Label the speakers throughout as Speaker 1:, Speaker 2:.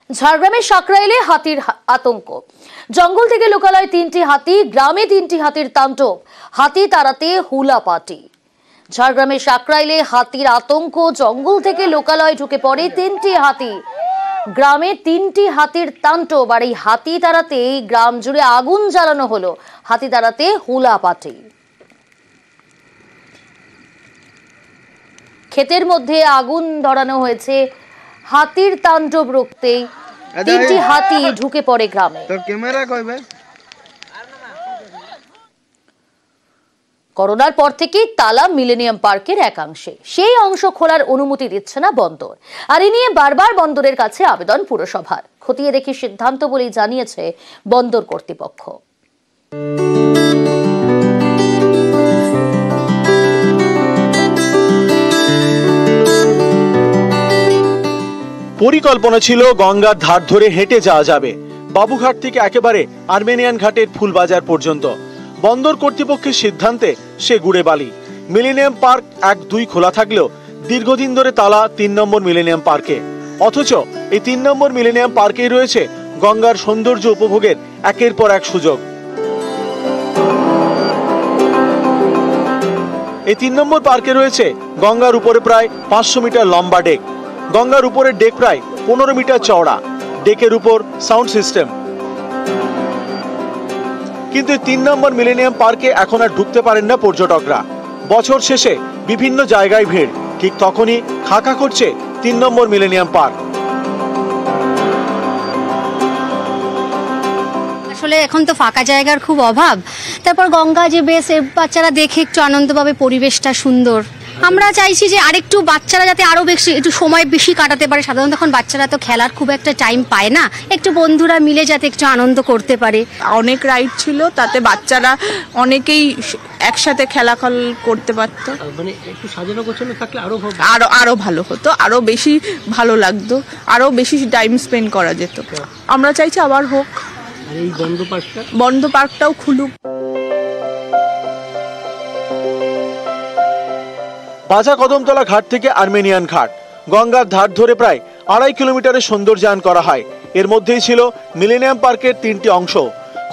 Speaker 1: ঝাড়গ্রামের সাকরাইলে হাতির আতঙ্ক। জঙ্গল থেকে লোকালয় 3টি হাতি, গ্রামে 3টি হাতির তাণ্ডব, হাতি তাড়াতে হুলা পাটি। ঝাড়গ্রামের সাকরাইলে হাতির আতঙ্ক। জঙ্গল থেকে লোকালয় ঢুকে পড়ে 3টি হাতি, গ্রামে 3টি হাতির তাণ্ডব। আর এই হাতি তাড়াতে গ্রাম জুড়ে আগুন জ্বালানো হলো। হাতি তাড়াতে হুলা পাটি। ক্ষেতের মধ্যে আগুন ধরানো হয়েছে। হাতির তাণ্ডব রুখতেই 3টি হাতি ঢুকে পড়ে গ্রামে। করোনার পর থেকেই তালা মিলেনিয়াম পার্কের একাংশে। সেই অংশ খোলার অনুমতি দিচ্ছে না বন্দর। আর এ নিয়ে বারবার বন্দরের কাছে আবেদন পুরসভার। খতিয়ে দেখে সিদ্ধান্ত বলেই জানিয়েছে বন্দর কর্তৃপক্ষ।
Speaker 2: পরিকল্পনা ছিল গঙ্গার ধার ধরে হেঁটে যাওয়া যাবে, বাবুঘাট থেকে একেবারে আর্মেনিয়ান ঘাটের ফুলবাজার পর্যন্ত। বন্দর কর্তৃপক্ষের সিদ্ধান্তে সে গুড়ে বালি। মিলেনিয়াম পার্ক 1-2 খোলা থাকলেও দীর্ঘদিন ধরে তালা 3 নম্বর মিলেনিয়াম পার্কে। অথচ এই 3 নম্বর মিলেনিয়াম পার্কেই রয়েছে গঙ্গার সৌন্দর্য উপভোগের একের পর এক সুযোগ। এই 3 নম্বর পার্কে রয়েছে গঙ্গার উপরে প্রায় 500 মিটার লম্বা ডেক, গঙ্গার উপরের ডেক প্রায় 15 মিটার চওড়া, ডেকের উপর সাউন্ড সিস্টেম। কিন্তু 3 নম্বর মিলেনিয়াম পার্কে এখন আর ঢুকতে পারেন না পর্যটকরা। বছর শেষে বিভিন্ন জায়গায় ভিড়, ঠিক তখনই খাকা করছে 3 নম্বর মিলেনিয়াম পার্ক।
Speaker 3: আসলে এখন তো ফাঁকা জায়গার খুব অভাব। তারপর গঙ্গা যে বেশ, বাচ্চারা দেখে একটু আনন্দ পাবে, পরিবেশটা সুন্দর। আমরা চাইছি যে আরেকটু বাচ্চারা যাতে আরো বেশি একটু সময় বেশি কাটাতে পারে। সাধারণত এখন বাচ্চারা তো খেলার খুব একটা টাইম পায় না, একটু বন্ধুরা মিলে যাতে একটু আনন্দ করতে পারে।
Speaker 4: অনেক রাইড ছিল, তাতে বাচ্চারা অনেকেই একসাথে খেলা করতে পারতো।
Speaker 5: মানে একটু সাজানো গোছানো থাকলে
Speaker 4: আরো ভালো হতো, আরো বেশি ভালো লাগতো, আরো বেশি টাইম স্পেন্ড করা যেত। আমরা চাইছি আবার হোক।
Speaker 5: আর এই
Speaker 4: বন্ধ পার্কটাও খুলুক।
Speaker 2: বাজা কদমতলা ঘাট থেকে আর্মেনিয়ান ঘাট, গঙ্গার ধার ধরে প্রায় 2.5 কিলোমিটারের সৌন্দর্যায়ন করা হয়। এর মধ্যেই ছিল মিলেনিয়াম পার্কের 3টি অংশ।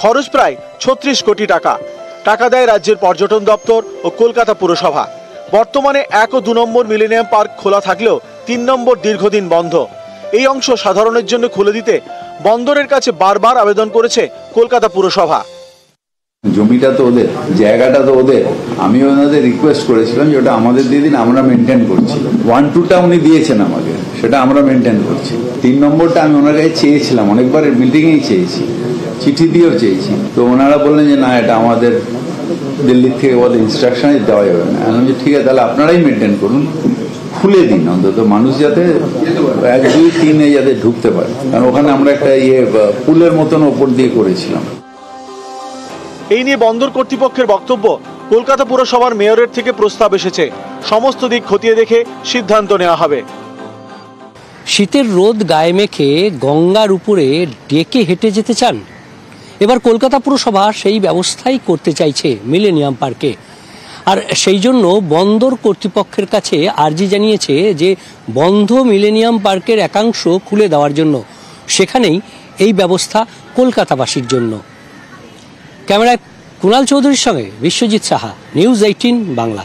Speaker 2: খরচ প্রায় 36 কোটি টাকা। টাকা দেয় রাজ্যের পর্যটন দপ্তর ও কলকাতা পুরসভা। বর্তমানে 1 ও 2 নম্বর মিলেনিয়াম পার্ক খোলা থাকলেও 3 নম্বর দীর্ঘদিন বন্ধ। এই অংশ সাধারণের জন্য খুলে দিতে বন্দরের কাছে বারবার আবেদন করেছে কলকাতা পুরসভা।
Speaker 6: জমিটা তো ওদের, জায়গাটা তো ওদের। আমি ওনাদের রিকোয়েস্ট করেছিলাম যে ওটা আমাদের দিয়ে দিন, আমরা মেনটেন করছি। 1-2টা উনি দিয়েছেন আমাকে, সেটা আমরা মেনটেন করছি। 3 নম্বরটা আমি ওনার কাছে চেয়েছিলাম, অনেকবার মিটিংয়েই চেয়েছি, চিঠি দিয়েও চেয়েছি। তো ওনারা বললেন যে না, এটা আমাদের দিল্লির থেকে ওদের ইনস্ট্রাকশনে দেওয়া যাবে না। আমি বলছি ঠিক আছে, তাহলে আপনারাই মেনটেন করুন, খুলে দিন, অন্তত মানুষ যাতে 1-2-3 যাতে ঢুকতে পারে। কারণ ওখানে আমরা একটা পুলের মতন ওপর দিয়ে করেছিলাম।
Speaker 2: এই নিয়ে বন্দর কর্তৃপক্ষের বক্তব্য, কলকাতা পুরসভার মেয়রের থেকে প্রস্তাব এসেছে, সমস্ত দিক খতিয়ে দেখে সিদ্ধান্ত নেওয়া হবে।
Speaker 5: শীতের রোদ গায়ে মেখে গঙ্গার উপরে ডেকে হেঁটে যেতে চান? এবার কলকাতা পুরসভা সেই ব্যবস্থাই করতে চাইছে মিলেনিয়াম পার্কে। আর সেই জন্য বন্দর কর্তৃপক্ষের কাছে আর্জি জানিয়েছে যে বন্ধ মিলেনিয়াম পার্কের একাংশ খুলে দেওয়ার জন্য। সেখানেই এই ব্যবস্থা কলকাতাবাসীর জন্য। ক্যামেরায় কুণাল চৌধুরীর সঙ্গে বিশ্বজিৎ সাহা, নিউজ 18 বাংলা।